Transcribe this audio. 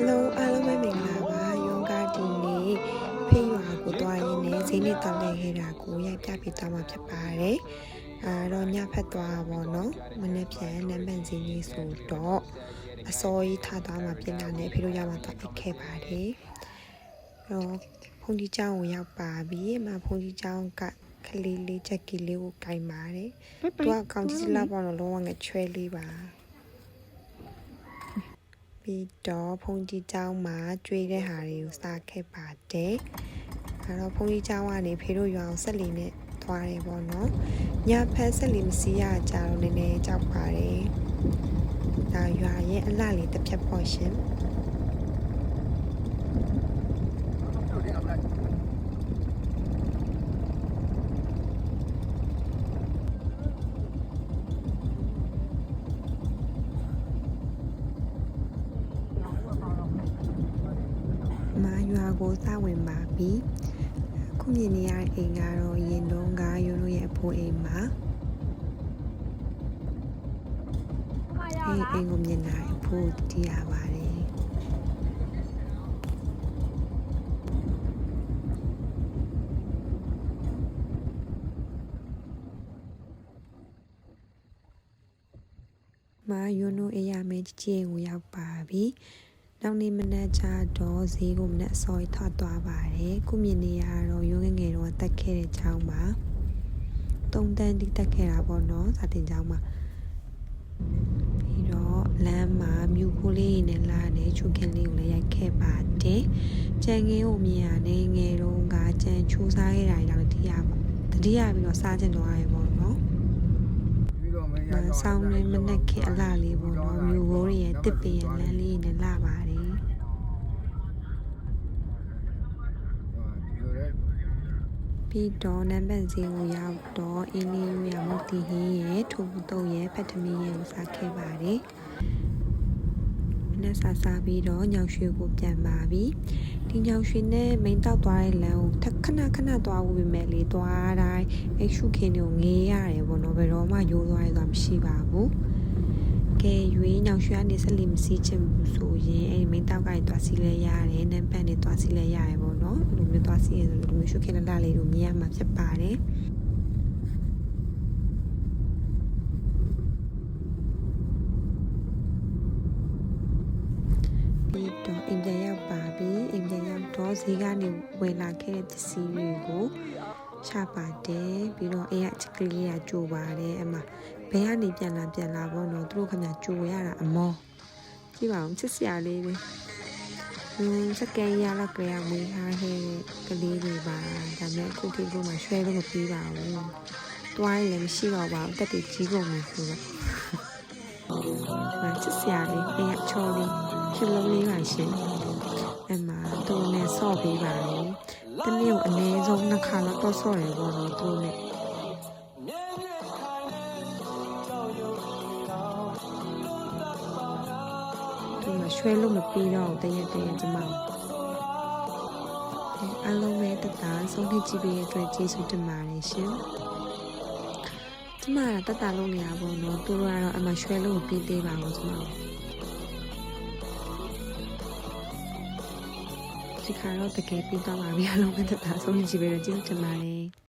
Hello အားလုံးပဲမင်္ဂလာပါယောဂဒီနေ့ဖေးရွာကိုတွားရင်းနဲ့ဈေးနေ့တောင်းလဲခဲ့တာကိုရိုက်ပြပေးသွားမှာဖြစ်ပါတယ်တော့ညဖက်သွားပါတော့မနေ့ပြန်နံပါတ်ဈေးလေးဆိုတော့အစောကြီးထားသွားမှာပြင်လာနေဖေးတို့ရမှာတော့အိတ်ခဲ့ပါတယ်တော့ဖုန်ကြီးเจ้าကိုရောက်ပါပြီဖုန်ကြီးเจ้าကခလေးလေးချက်ကီလေးကိုကင်ပါတယ်သူကကောင်းကြီးလာပေါ့နော်လုံးဝငချွဲလေးပါပြီးတော့ဖုန်ကြီးเจ้าမှာကျွေးတဲ့ဟာတွေကိုစားခဲ့ပါတယ်အဲ့တော့ဖုန်ကြီးเจ้าကနေဖေတို့ရွာအောင်ဆက်လီနဲ့သွားတယ်ပေါ့နော်ညဖက်ဆက်လီမစီးရကြတော့နည်းနည်းကြောက်ပါတယ်ဒါရွာရဲ့အလှလေးတစ်ဖြတ်ပေါ့ရှင်ရွာကိုစဝင်ပါပြီခုမြင်နေရတဲ့အိမ်ကတော့အရင်တုန်းကရိုးရိုးရဲ့အဖိုးအိမ်မှာအိမ်ကိုမြင်လာအဖိုးတီးရပါတယ်ယွန်းတို့အေးရမယ်ချီကိုရောက်ပါပြီနောက်နေ့မနက်ကျတော့ဈေးကိုမနက်အစောကြီးထွက်သွားပါတယ်ခုမြင်နေရတော့ရုံးငယ်တော့တက်ခဲ့တဲ့ကျောင်းမှာ3 တန်းတိတက်ခဲ့တာပေါ့နော်စာတင်ကျောင်းမှာပြီးတော့လမ်းမှာမြူဖိုးလေးနဲ့လာတဲ့ချူခင်လေးကိုလည်းရိုက်ခဲ့ပါတယ်ကြံငင်းကိုမြင်ရတယ်ငယ်တော့ကကြံချိုးစားခဲ့တာတော့တတိယပြီးတော့စားကျင်သွားရပေါ့နော်ဆောင်းနေမနက်ခေအလှလေးပေါ့နော်မြူဘိုးရဲ့တစ်ပင်ရဲ့လမ်းလေးနဲ့လာပါတယ်ပြီးတော့နံပါတ်ဈေးကိုရောက်တော့အင်းလေးရိုးရမုတ်တီဟင်းရဲ့ထိုးတုံးရဲ့ဖတ်သမီးရဲ့စားခဲ့ပါတယ်နက်စားပြီးတော့ညောင်ရွှေကိုပြန်ပါပြီဒီညောင်ရွှေနဲ့မိန်တောက်သွားတဲ့လမ်းကိုခဏသွားဖို့ပဲမဲ့လေသွားတိုင်းအရှုခင်းကိုငေးရတယ်ပေါ့နော်ဘယ်တော့မှရိုးသွားရတာမရှိပါဘူးကဲရွေးညောင်ရွှေကနေဆက်လီမစီးချင်ဘူးဆိုရင်အဲ့မိန်တောက်ကနေသွားစီးလဲရတယ်နံပါတ်နဲ့သွားစီးလဲရတယ်ပေါ့နော်အဲ့လိုမျိုးသွားစီးရဆိုလိုမျိုးရှုခင်းလာလေးတို့မြင်ရမှာဖြစ်ပါတယ်အိမ်ပြန်ရောက်ပါပြီအိမ်ပြန်ရောက်တော့ဈေးကနေဝယ်လာခဲ့တဲ့ပစ္စည်းတွေကိုချပါတယ်ပြီးတော့အိမ်ကချက်ကလေးကကြိုပါတယ်အမဘယ်ကနေပြန်လာပေါ့နော်သူတို့ခင်ဗျာကြိုရတာအမောကြည့်ပါဦးချစ်စရာလေးပဲစကန်ရလောက်ကြရမွေးထားခဲ့ကလေးတွေပါဒါပေမဲ့အခုထိကိုမှရွှဲလို့မပြီးပါဘူးတွားရင်လည်းမရှိတော့ပါဘူးတက်တည်ကြီးကုန်ပြီဆိုတော့ချစ်စရာလေးအိမ်ကချော်လေးချစ်လုံးလေးပါရှင်အဲ့မှာသူနဲ့ဆော့ပေးပါလေတနေ့ကိုအနည်းဆုံး2 ခါတော့ဆော့တယ်ပေါ့နော်သူနဲ့သူမရွှဲလို့မပြီးတော့တရက်ကျမအားလုံးပဲတတဆုံးဖြတ်ကြည့်ပေးတဲ့အတွက်ကျေးဇူးတင်ပါတယ်ရှင်ကျမကတတလုံးနေရပေါ့နော်သူတို့ကတော့အမရွှဲလို့မပြီးသေးပါဘူးကျမဒီခါတော့တကယ်ပြီးတော့ပါပြီအလုံးပဲတတဆုံးဖြတ်ကြည့်ပေးတော့ကျေးဇူးတင်ပါတယ်